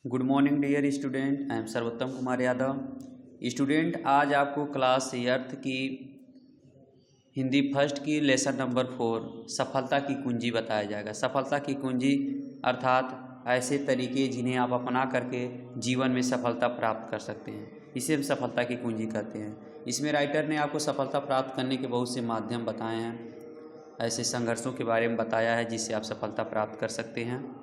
Good morning dear student, I am Sarvottam Kumar Yadav. Student, आज आपको class eighth की हिंदी फर्स्ट की लेसन नंबर 4 सफलता की कुंजी बताया जाएगा। सफलता की कुंजी अर्थात ऐसे तरीके जिन्हें आप अपना करके जीवन में सफलता प्राप्त कर सकते हैं, इसे हम सफलता की कुंजी कहते हैं। इसमें राइटर ने आपको सफलता प्राप्त करने के बहुत से माध्यम बताए हैं, ऐसे संघर्षों के बारे में बताया है जिससे आप सफलता प्राप्त कर सकते हैं।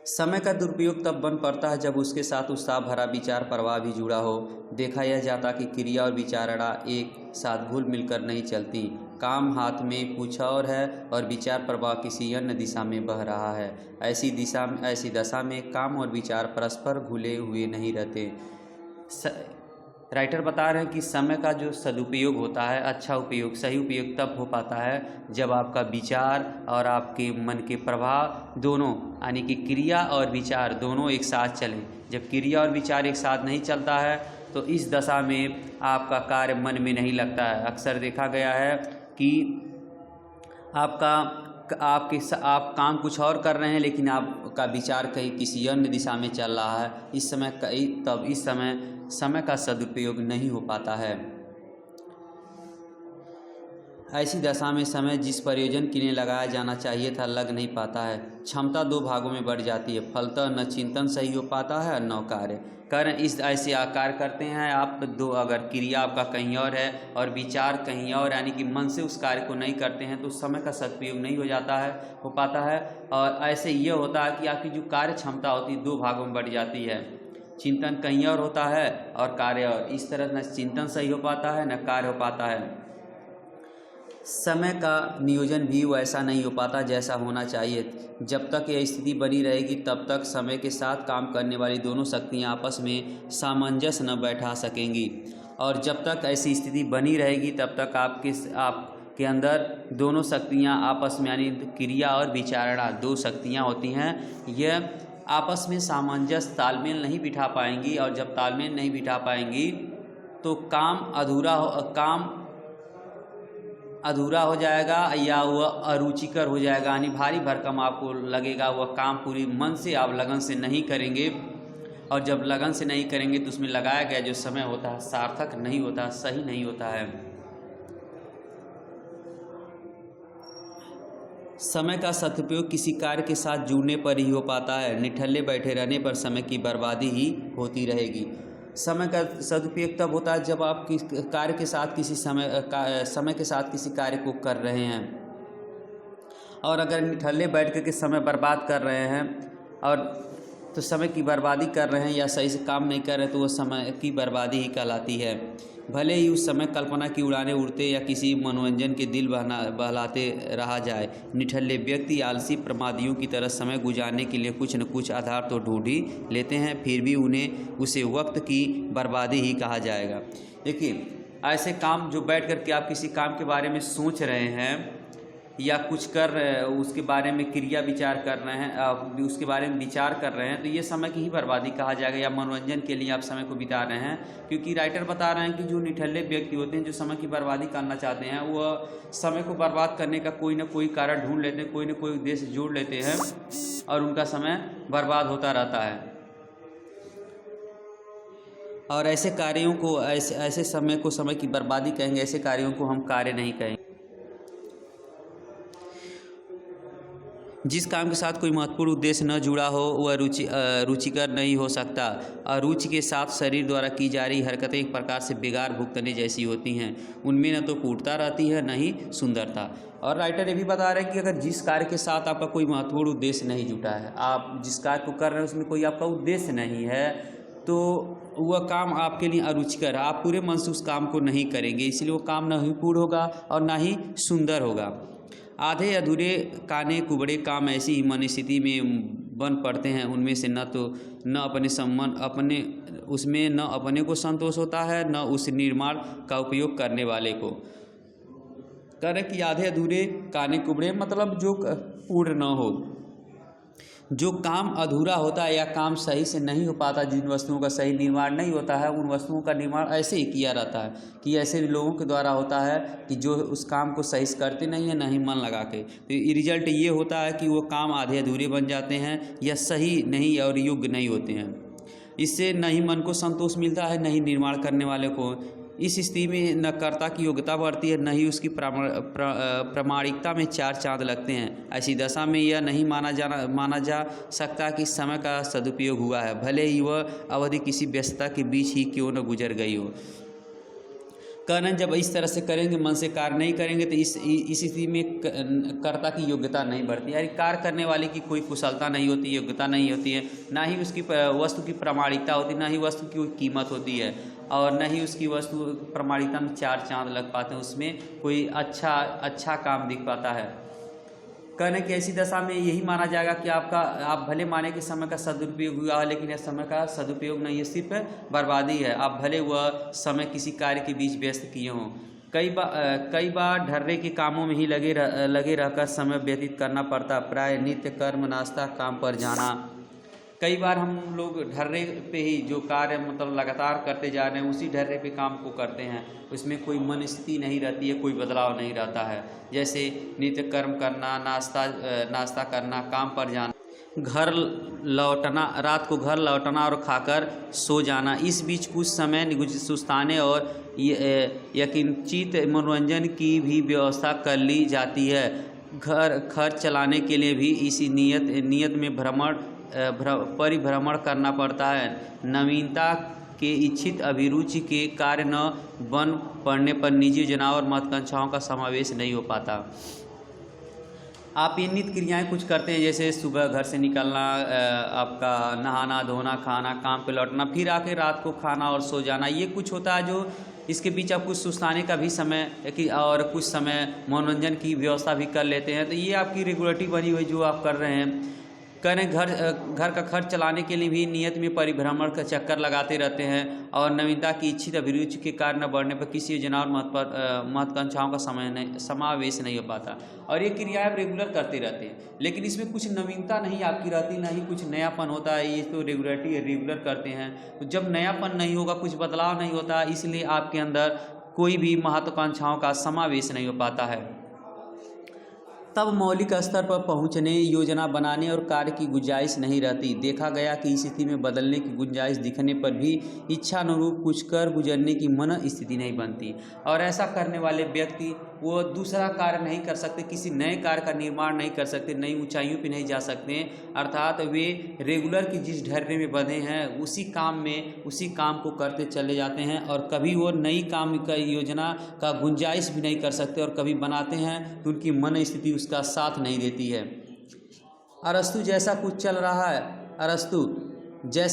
समय का दुरुपयोग तब बन पड़ता है जब उसके साथ उत्साह भरा विचार प्रवाह भी जुड़ा हो। देखा यह जाता कि क्रिया और विचारणा एक साथ घुल मिलकर नहीं चलती। काम हाथ में कुछ और है और विचार प्रवाह किसी अन्य दिशा में बह रहा है। ऐसी दशा में काम और विचार परस्पर घुले हुए नहीं रहते। राइटर बता रहे हैं कि समय का जो सदुपयोग होता है, अच्छा उपयोग, सही उपयोग तब हो पाता है जब आपका विचार और आपके मन के प्रभाव दोनों, यानी कि क्रिया और विचार दोनों एक साथ चलें। जब क्रिया और विचार एक साथ नहीं चलता है तो इस दशा में आपका कार्य मन में नहीं लगता है। अक्सर देखा गया है कि आप काम कुछ और कर रहे हैं लेकिन आपका विचार कहीं किसी अन्य दिशा में चल रहा है। इस समय समय का सदुपयोग नहीं हो पाता है। ऐसी दशा में समय जिस प्रयोजन के लिए लगाया जाना चाहिए था लग नहीं पाता है। क्षमता दो भागों में बढ़ जाती है। फलतः न चिंतन सही हो पाता है न कार्य। इस ऐसे आकार करते हैं आप दो, अगर क्रिया आपका कहीं और है और विचार कहीं और, यानी कि मन से उस कार्य को नहीं करते हैं तो समय का सदुपयोग नहीं हो पाता है। और ऐसे ये होता है कि आपकी जो कार्य क्षमता होती है दो भागों में बढ़ जाती है। चिंतन कहीं और होता है और कार्य और। इस तरह न चिंतन सही हो पाता है न कार्य हो पाता है। समय का नियोजन भी वैसा नहीं हो पाता जैसा होना चाहिए। जब तक यह स्थिति बनी रहेगी तब तक समय के साथ काम करने वाली दोनों शक्तियां आपस में सामंजस्य न बैठा सकेंगी। और जब तक ऐसी स्थिति बनी रहेगी तब तक आपके अंदर दोनों शक्तियां आपस में, यानी क्रिया और विचारणा दो शक्तियां होती हैं, यह आपस में सामंजस्य तालमेल नहीं बिठा पाएंगी। और जब तालमेल नहीं बिठा पाएंगी तो काम अधूरा हो जाएगा या वह अरुचिकर हो जाएगा, यानी भारी भरकम आपको लगेगा। वह काम पूरी मन से आप लगन से नहीं करेंगे और जब लगन से नहीं करेंगे तो उसमें लगाया गया जो समय होता है सार्थक नहीं होता, सही नहीं होता है। समय का सदुपयोग किसी कार्य के साथ जुड़ने पर ही हो पाता है। निठल्ले बैठे रहने पर समय की बर्बादी ही होती रहेगी। समय का सदुपयोग तब होता है जब आप समय के साथ किसी कार्य को कर रहे हैं, और अगर निठल्ले बैठ कर के समय बर्बाद कर रहे हैं और तो समय की बर्बादी कर रहे हैं या सही से काम नहीं कर रहे तो वो समय की बर्बादी ही कहलाती है। भले ही उस समय कल्पना की उड़ानें उड़ते या किसी मनोरंजन के दिल बहलाते रहा जाए, निठल्ले व्यक्ति आलसी प्रमादियों की तरह समय गुजारने के लिए कुछ न कुछ आधार तो ढूंढ ही लेते हैं, फिर भी उसे वक्त की बर्बादी ही कहा जाएगा। देखिए, ऐसे काम जो बैठ कर के आप किसी काम के बारे में सोच रहे हैं या कुछ कर रहे हैं, उसके बारे में क्रिया विचार कर रहे हैं, उसके बारे में विचार कर रहे हैं, तो ये समय की ही बर्बादी कहा जाएगा या मनोरंजन के लिए आप समय को बिता रहे हैं। क्योंकि राइटर बता रहे हैं कि जो निठल्ले व्यक्ति होते हैं जो समय की बर्बादी करना चाहते हैं वह समय को बर्बाद करने का कोई ना कोई कारण ढूंढ लेते हैं, कोई ना कोई उद्देश्य जोड़ लेते हैं और उनका समय बर्बाद होता रहता है। और ऐसे कार्यों को ऐसे समय को समय की बर्बादी कहेंगे, ऐसे कार्यों को हम कार्य नहीं कहेंगे। जिस काम के साथ कोई महत्वपूर्ण उद्देश्य न जुड़ा हो वह रुचिकर नहीं हो सकता। अरुचि के साथ शरीर द्वारा की जा रही हरकतें एक प्रकार से बेगार भुगतने जैसी होती हैं। उनमें न तो पूर्णता रहती है न ही सुंदरता। और राइटर ये भी बता रहे हैं कि अगर जिस कार्य के साथ आपका कोई महत्वपूर्ण उद्देश्य नहीं जुटा है, आप जिस कार्य को कर रहे हैं उसमें कोई आपका उद्देश्य नहीं है, तो वह काम आपके लिए अरुचिकर है। आप पूरे मन से उस काम को नहीं करेंगे, इसलिए वो काम न ही पूर्ण होगा और ना ही सुंदर होगा। आधे अधूरे काने कुबड़े काम ऐसी ही मन स्थिति में बन पड़ते हैं, उनमें से उसमें न अपने को संतोष होता है न उस निर्माण का उपयोग करने वाले को। कह रहे कि आधे अधूरे काने कुबड़े मतलब जो पूर्ण न हो। जो काम अधूरा होता है या काम सही से नहीं हो पाता, जिन वस्तुओं का सही निर्माण नहीं होता है, उन वस्तुओं का निर्माण ऐसे ही किया रहता है कि ऐसे लोगों के द्वारा होता है कि जो उस काम को सही से करते नहीं है, ना ही मन लगा के। तो रिजल्ट ये होता है कि वो काम आधे अधूरे बन जाते हैं या सही नहीं और योग्य नहीं होते हैं। इससे न ही मन को संतोष मिलता है, न ही निर्माण करने वाले को। इस स्थिति में न कर्ता की योग्यता बढ़ती है, न ही उसकी प्रामाणिकता में चार चांद लगते हैं। ऐसी दशा में यह नहीं माना जा सकता कि समय का सदुपयोग हुआ है, भले ही वह अवधि किसी व्यस्तता के बीच ही क्यों न गुजर गई हो। कहना जब इस तरह से करेंगे, मन से कार्य नहीं करेंगे, तो इस स्थिति में कर्ता की योग्यता नहीं बढ़ती, यानी कार्य करने वाले की कोई कुशलता नहीं होती, योग्यता नहीं होती है, ना ही उसकी वस्तु की प्रामाणिकता होती, ना ही वस्तु की कोई कीमत होती है, और न ही उसकी वस्तु प्रामाणिकता में चार चांद लग पाते हैं, उसमें कोई अच्छा काम दिख पाता है। कहने की ऐसी दशा में यही माना जाएगा कि आप भले माने कि समय का सदुपयोग हुआ है, लेकिन यह समय का सदुपयोग नहीं है, सिर्फ बर्बादी है। आप भले वह समय किसी कार्य के बीच व्यस्त किए हों। कई बार ढर्रे के कामों में ही लगे रहकर समय व्यतीत करना पड़ता, प्राय नित्य कर्म, नाश्ता, काम पर जाना। कई बार हम लोग ढर्रे पे ही जो कार्य मतलब लगातार करते जा रहे हैं, उसी ढर्रे पे काम को करते हैं, उसमें कोई मन स्थिति नहीं रहती है, कोई बदलाव नहीं रहता है। जैसे नित्य कर्म करना, नाश्ता करना, काम पर जाना, घर लौटना, रात को घर लौटना और खाकर सो जाना। इस बीच कुछ समय सुस्ताने और यकिंचित मनोरंजन की भी व्यवस्था कर ली जाती है। घर खर्च चलाने के लिए भी इसी नियत में परिभ्रमण करना पड़ता है। नवीनता के इच्छित अभिरुचि के कार्य न बन पड़ने पर निजी योजनाओं और महत्वाकांक्षाओं का समावेश नहीं हो पाता। आप ये नित्य क्रियाएं कुछ करते हैं, जैसे सुबह घर से निकलना, आपका नहाना धोना, खाना, काम पे लौटना, फिर आके रात को खाना और सो जाना, ये कुछ होता है। जो इसके बीच आप कुछ सुस्ताने का भी समय और कुछ समय मनोरंजन की व्यवस्था भी कर लेते हैं, तो ये आपकी रेगुलरिटी बनी हुई जो आप कर रहे हैं। करें घर का खर्च चलाने के लिए भी नियत में परिभ्रमण का चक्कर लगाते रहते हैं, और नवीनता की इच्छित अभिरुचि के कारण न बढ़ने पर किसी योजना और महत्वाकांक्षाओं का समावेश नहीं हो पाता। और ये क्रियाएं आप रेगुलर करते रहते हैं, लेकिन इसमें कुछ नवीनता नहीं आपकी रहती, ना ही कुछ नयापन होता है। ये तो रेगुलरिटी है, रेगुलर करते हैं, तो जब नयापन नहीं होगा, कुछ बदलाव नहीं होता, इसलिए आपके अंदर कोई भी महत्वाकांक्षाओं का समावेश नहीं हो पाता है। तब मौलिक स्तर पर पहुंचने, योजना बनाने और कार्य की गुंजाइश नहीं रहती। देखा गया कि इस स्थिति में बदलने की गुंजाइश दिखने पर भी इच्छा अनुरूप कुछ कर गुजरने की मन स्थिति नहीं बनती, और ऐसा करने वाले व्यक्ति वो दूसरा कार्य नहीं कर सकते, किसी नए कार्य का निर्माण नहीं कर सकते, नई ऊंचाइयों पे नहीं जा सकते। अर्थात वे रेगुलर की जिस ढर्रे में बंधे हैं, उसी काम को करते चले जाते हैं, और कभी वो नई काम का योजना का गुंजाइश भी नहीं कर सकते, और कभी बनाते हैं तो उनकी मन स्थिति उसका साथ नहीं देती है। अरस्तु जैसा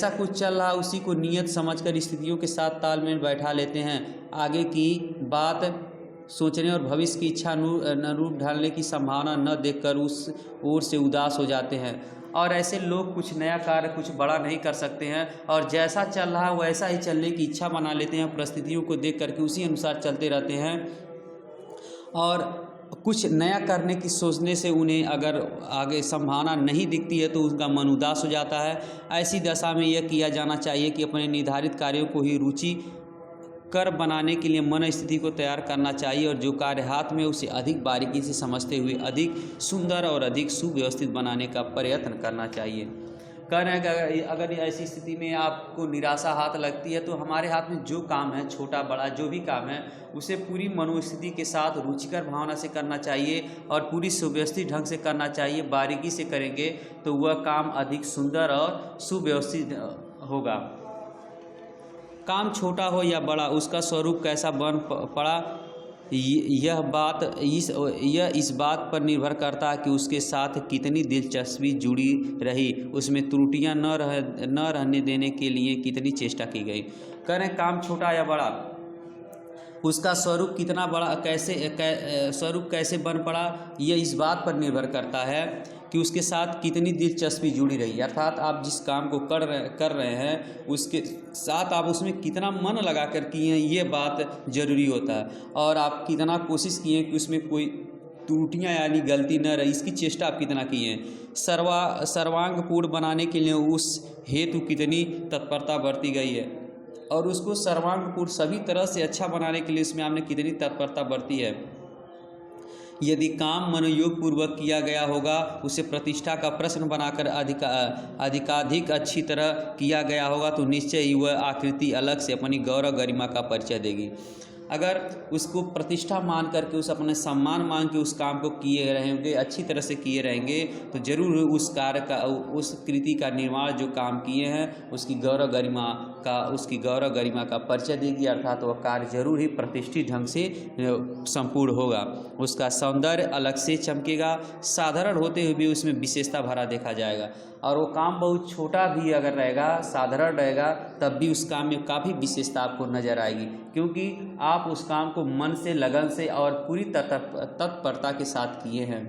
कुछ चल रहा उसी को नियत समझकर स्थितियों के साथ तालमेल बैठा लेते हैं। आगे की बात सोचने और भविष्य की इच्छा अनुरूप ढालने की संभावना न देखकर उस ओर से उदास हो जाते हैं। और ऐसे लोग कुछ नया कार्य, कुछ बड़ा नहीं कर सकते हैं, और जैसा चल रहा है वैसा ही चलने की इच्छा बना लेते हैं। परिस्थितियों को देख करके उसी अनुसार चलते रहते हैं, और कुछ नया करने की सोचने से उन्हें अगर आगे संभावना नहीं दिखती है तो उनका मन उदास हो जाता है। ऐसी दशा में यह किया जाना चाहिए कि अपने निर्धारित कार्यों को ही रुचि कर बनाने के लिए मन स्थिति को तैयार करना चाहिए, और जो कार्य हाथ में उसे अधिक बारीकी से समझते हुए अधिक सुंदर और अधिक सुव्यवस्थित बनाने का प्रयत्न करना चाहिए। कह रहे हैं कि अगर ऐसी स्थिति में आपको निराशा हाथ लगती है, तो हमारे हाथ में जो काम है, छोटा बड़ा जो भी काम है, उसे पूरी मनोस्थिति के साथ रुचिकर भावना से करना चाहिए, और पूरी सुव्यवस्थित ढंग से करना चाहिए। बारीकी से करेंगे तो वह काम अधिक सुंदर और सुव्यवस्थित होगा। काम छोटा हो या बड़ा, उसका स्वरूप कैसा बन पड़ा, यह इस बात पर निर्भर करता है कि उसके साथ कितनी दिलचस्पी जुड़ी रही, उसमें त्रुटियां न रहने देने के लिए कितनी चेष्टा की गई। कह रहे हैं काम छोटा या बड़ा, उसका स्वरूप कितना बड़ा, स्वरूप कैसे बन पड़ा, यह इस बात पर निर्भर करता है कि उसके साथ कितनी दिलचस्पी जुड़ी रही। अर्थात आप जिस काम को कर रहे हैं, उसके साथ आप उसमें कितना मन लगा कर किए हैं, ये बात जरूरी होता है, और आप कितना कोशिश किए कि उसमें कोई त्रुटियां यानी गलती न रही, इसकी चेष्टा आप कितना किए हैं। सर्वांगपूर्ण बनाने के लिए उस हेतु कितनी तत्परता बरती गई है, और उसको सर्वांगपूर्ण सभी तरह से अच्छा बनाने के लिए उसमें आपने कितनी तत्परता बरती है। यदि काम मनोयोग पूर्वक किया गया होगा, उसे प्रतिष्ठा का प्रश्न बनाकर अधिकाधिक अच्छी तरह किया गया होगा, तो निश्चय ही वह आकृति अलग से अपनी गौरव गरिमा का परिचय देगी। अगर उसको प्रतिष्ठा मान करके, उस अपने सम्मान मान के उस काम को किए रहेंगे, अच्छी तरह से किए रहेंगे, तो जरूर उस कार्य का, उस कृति का निर्माण जो काम किए हैं उसकी गौरव गरिमा का परिचय देगी, अर्थात वह कार्य जरूर ही प्रतिष्ठित ढंग से संपूर्ण होगा। उसका सौंदर्य अलग से चमकेगा, साधारण होते हुए भी उसमें विशेषता भरा देखा जाएगा। और वो काम बहुत छोटा भी अगर रहेगा, साधारण रहेगा, तब भी उस काम में काफ़ी विशेषता आपको नज़र आएगी, क्योंकि आप उस काम को मन से, लगन से और पूरी तत्परता के साथ किए हैं।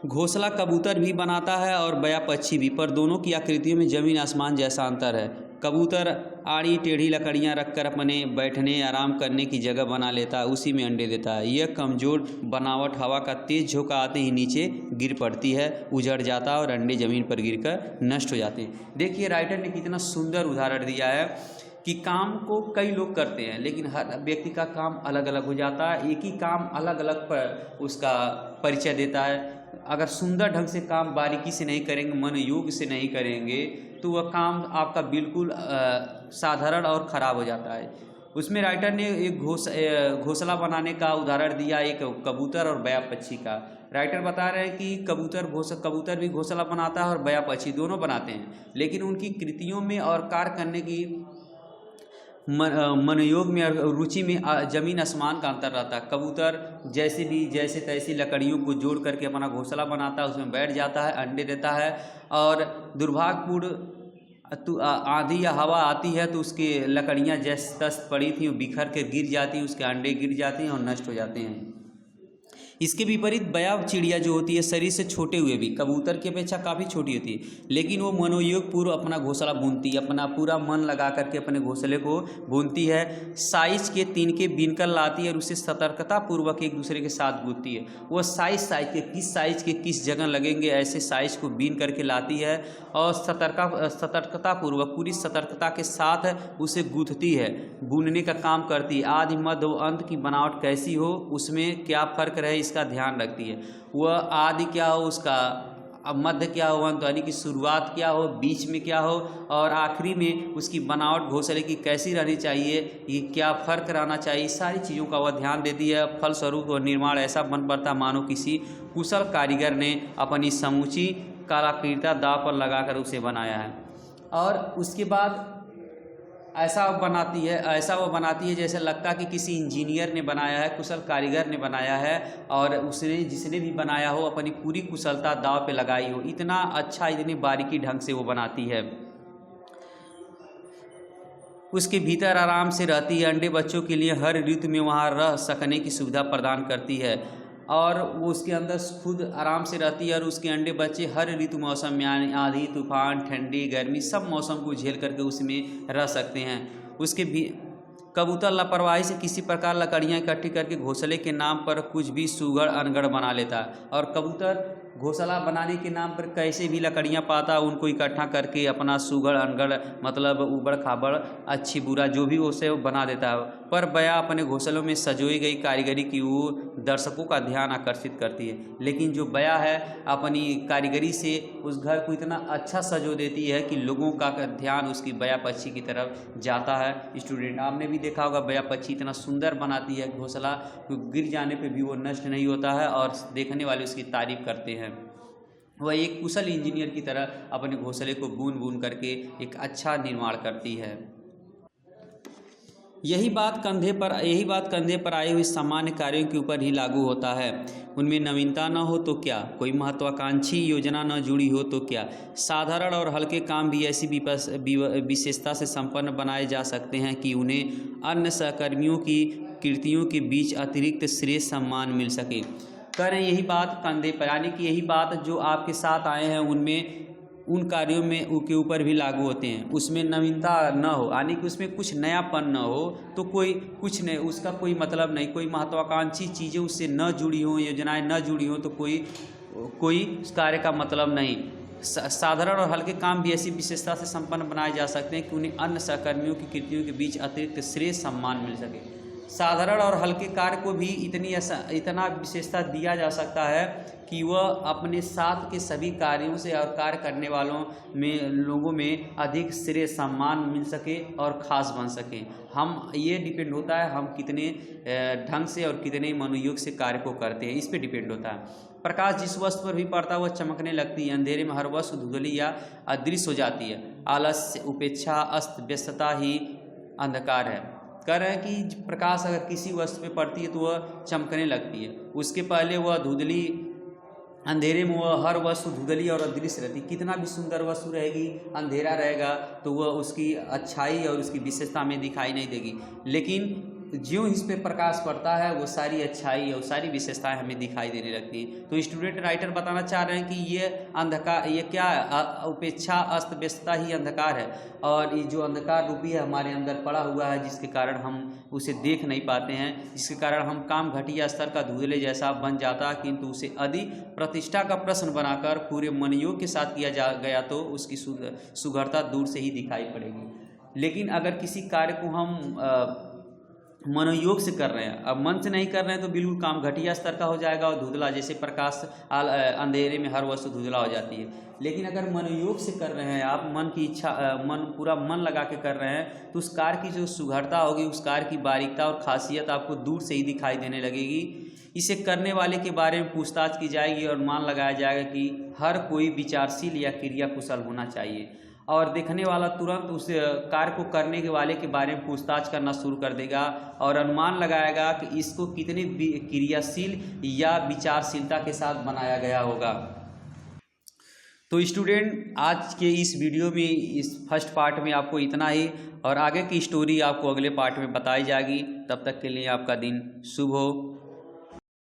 घोंसला कबूतर भी बनाता है और बया पक्षी भी, पर दोनों की आकृतियों में जमीन आसमान जैसा अंतर है। कबूतर आड़ी टेढ़ी लकड़ियां रखकर अपने बैठने आराम करने की जगह बना लेता है, उसी में अंडे देता है। यह कमज़ोर बनावट हवा का तेज झोंका आते ही नीचे गिर पड़ती है, उजड़ जाता है और अंडे ज़मीन पर गिरकर नष्ट हो जाते हैं। देखिए राइटर ने कितना सुंदर उदाहरण दिया है कि काम को कई लोग करते हैं, लेकिन हर व्यक्ति का काम अलग अलग हो जाता है। एक ही काम अलग अलग पर उसका परिचय देता है। अगर सुंदर ढंग से काम बारीकी से नहीं करेंगे, मनोयोग से नहीं करेंगे, तो वह काम आपका बिल्कुल साधारण और ख़राब हो जाता है। उसमें राइटर ने एक घोंसला बनाने का उदाहरण दिया, एक कबूतर और बया पक्षी का। राइटर बता रहे हैं कि कबूतर भी घोंसला बनाता है और बया पक्षी दोनों बनाते हैं, लेकिन उनकी कृतियों में और कार्य करने की मनोयोग में और रुचि में जमीन आसमान का अंतर रहता है। कबूतर जैसे तैसी लकड़ियों को जोड़ करके अपना घोंसला बनाता है, उसमें बैठ जाता है, अंडे देता है, और दुर्भाग्यपूर्ण आंधी या हवा आती है तो उसकी लकड़ियां जैसे तस पड़ी थी वो बिखर के गिर जाती हैं, उसके अंडे गिर जाते हैं और नष्ट हो जाते हैं। इसके विपरीत बया चिड़िया जो होती है, शरीर से छोटे हुए भी कबूतर की अपेक्षा काफ़ी छोटी होती है, लेकिन वो मनोयोग पूर्व अपना घोंसला बुनती है, अपना पूरा मन लगा करके अपने घोंसले को बुनती है। साइज के तिनके बीनकर लाती है और उसे सतर्कता पूर्वक एक दूसरे के साथ गूंथती है। वो साइज के किस जगह लगेंगे, ऐसे साइज को बीन करके लाती है और सतर्कता पूर्वक पूरी सतर्कता के साथ उसे गूंथती है, बुनने का काम करती है। आदि मध्य व अंत की बनावट कैसी हो, उसमें क्या फ़र्क रहे, इसका ध्यान रखती है। वह आदि क्या हो, उसका मध्य क्या हो, अंत यानी कि शुरुआत क्या हो, बीच में क्या हो, और आखिरी में उसकी बनावट घोंसले की कैसी रहनी चाहिए, ये क्या फ़र्क रहना चाहिए, सारी चीज़ों का वह ध्यान देती है। फलस्वरूप वह निर्माण ऐसा बन पड़ता मानो किसी कुशल कारीगर ने अपनी समूची कलाकृतिता दांव पर लगाकर उसे बनाया है। और उसके बाद ऐसा वो बनाती है जैसे लगता कि किसी इंजीनियर ने बनाया है, कुशल कारीगर ने बनाया है, और जिसने भी बनाया हो अपनी पूरी कुशलता दांव पे लगाई हो। इतना अच्छा, इतनी बारीकी ढंग से वो बनाती है। उसके भीतर आराम से रहती है, अंडे बच्चों के लिए हर ऋतु में वहाँ रह सकने की सुविधा प्रदान करती है, और वो उसके अंदर खुद आराम से रहती है, और उसके अंडे बच्चे हर ऋतु मौसम में यानी आंधी तूफान, ठंडी, गर्मी, सब मौसम को झेल करके उसमें रह सकते हैं। उसके भी कबूतर लापरवाही से किसी प्रकार लकड़ियाँ इकट्ठी करके घोंसले के नाम पर कुछ भी सुगड़ अनगढ़ बना लेता है, और कबूतर घोंसला बनाने के नाम पर कैसे भी लकड़ियाँ पाता उनको इकट्ठा करके अपना सुगड़ अनगढ़ मतलब उबड़ खाबड़ अच्छी बुरा जो भी उसे बना देता है। पर बया अपने घोंसलों में सजोई गई कारीगरी की ओर दर्शकों का ध्यान आकर्षित करती है, लेकिन जो बया है अपनी कारीगरी से उस घर को इतना अच्छा सजो देती है कि लोगों का ध्यान उसकी बया पक्षी की तरफ जाता है। स्टूडेंट, आपने भी देखा होगा बया पक्षी इतना सुंदर बनाती है घोंसला, गिर जाने पर भी वो नष्ट नहीं होता है और देखने वाले उसकी तारीफ करते हैं। वह एक कुशल इंजीनियर की तरह अपने घोंसले को बुन करके एक अच्छा निर्माण करती है। यही बात कंधे पर आए हुए सामान्य कार्यों के ऊपर ही लागू होता है। उनमें नवीनता न हो तो क्या, कोई महत्वाकांक्षी योजना न जुड़ी हो तो क्या, साधारण और हल्के काम भी ऐसी विशेषता से संपन्न बनाए जा सकते हैं कि उन्हें अन्य सहकर्मियों की कृतियों के बीच अतिरिक्त श्रेष्ठ सम्मान मिल सके। कह रहे हैं यही बात कंधे पर, यानी कि यही बात जो आपके साथ आए हैं उनमें उन कार्यों में के ऊपर भी लागू होते हैं। उसमें नवीनता न हो, यानी कि उसमें कुछ नयापन न हो तो कोई कुछ नहीं, उसका कोई मतलब नहीं। कोई महत्वाकांक्षी चीज़ें उससे न जुड़ी हों, योजनाएं न जुड़ी हों तो कोई उस कार्य का मतलब नहीं। साधारण और हल्के काम भी ऐसी विशेषता से संपन्न बनाए जा सकते हैं कि उन्हें अन्य सहकर्मियों की कृतियों के बीच अतिरिक्त श्रेय सम्मान मिल सके। साधारण और हल्के कार्य को भी इतना विशेषता दिया जा सकता है कि वह अपने साथ के सभी कार्यों से और कार्य करने वालों में लोगों में अधिक श्रेय सम्मान मिल सके और ख़ास बन सके। हम ये डिपेंड होता है हम कितने ढंग से और कितने मनोयोग से कार्य को करते हैं, इस पे डिपेंड होता है। प्रकाश जिस वस्तु पर भी पड़ता है वह चमकने लगती है। अंधेरे में हर वस्तु धुंधली या अदृश्य हो जाती है। आलस्य, उपेक्षा, अस्त व्यस्तता ही अंधकार है। कह रहे हैं कि प्रकाश अगर किसी वस्तु पे पड़ती है तो वह चमकने लगती है, उसके पहले वह धुंधली, अंधेरे में वह हर वस्तु धुंधली और अदृश्य रहती। कितना भी सुंदर वस्तु रहेगी, अंधेरा रहेगा तो वह उसकी अच्छाई और उसकी विशेषता में दिखाई नहीं देगी। लेकिन ज्यों इस पे प्रकाश पड़ता है वो सारी अच्छाई और सारी विशेषताएं हमें दिखाई देने लगती हैं। तो स्टूडेंट राइटर बताना चाह रहे हैं कि ये अंधकार, ये क्या है, उपेक्षा, अस्त व्यस्तता ही अंधकार है। और ये जो अंधकार रूपी है हमारे अंदर पड़ा हुआ है, जिसके कारण हम उसे देख नहीं पाते हैं, जिसके कारण हम काम घटिया स्तर का धुंधले जैसा बन जाता है। किंतु उसे यदि प्रतिष्ठा का प्रश्न बनाकर पूरे मनयोग के साथ किया जा गया तो उसकी सुघरता दूर से ही दिखाई पड़ेगी। लेकिन अगर किसी कार्य को हम मनोयोग से कर रहे हैं, अब मन से नहीं कर रहे हैं तो बिल्कुल काम घटिया स्तर का हो जाएगा और धुंधला, जैसे प्रकाश अंधेरे में हर वस्तु धुंधला हो जाती है। लेकिन अगर मनोयोग से कर रहे हैं आप, मन की इच्छा, पूरा मन लगा के कर रहे हैं तो उस कार्य की जो सुघरता होगी, उस कार्य की बारीकता और खासियत आपको दूर से ही दिखाई देने लगेगी। इसे करने वाले के बारे में पूछताछ की जाएगी और मान लगाया जाएगा कि हर कोई विचारशील या क्रिया कुशल होना चाहिए। और देखने वाला तुरंत उस कार्य को करने के वाले के बारे में पूछताछ करना शुरू कर देगा और अनुमान लगाएगा कि इसको कितने क्रियाशील या विचारशीलता के साथ बनाया गया होगा। तो स्टूडेंट आज के इस वीडियो में, इस फर्स्ट पार्ट में आपको इतना ही, और आगे की स्टोरी आपको अगले पार्ट में बताई जाएगी। तब तक के लिए आपका दिन शुभ हो।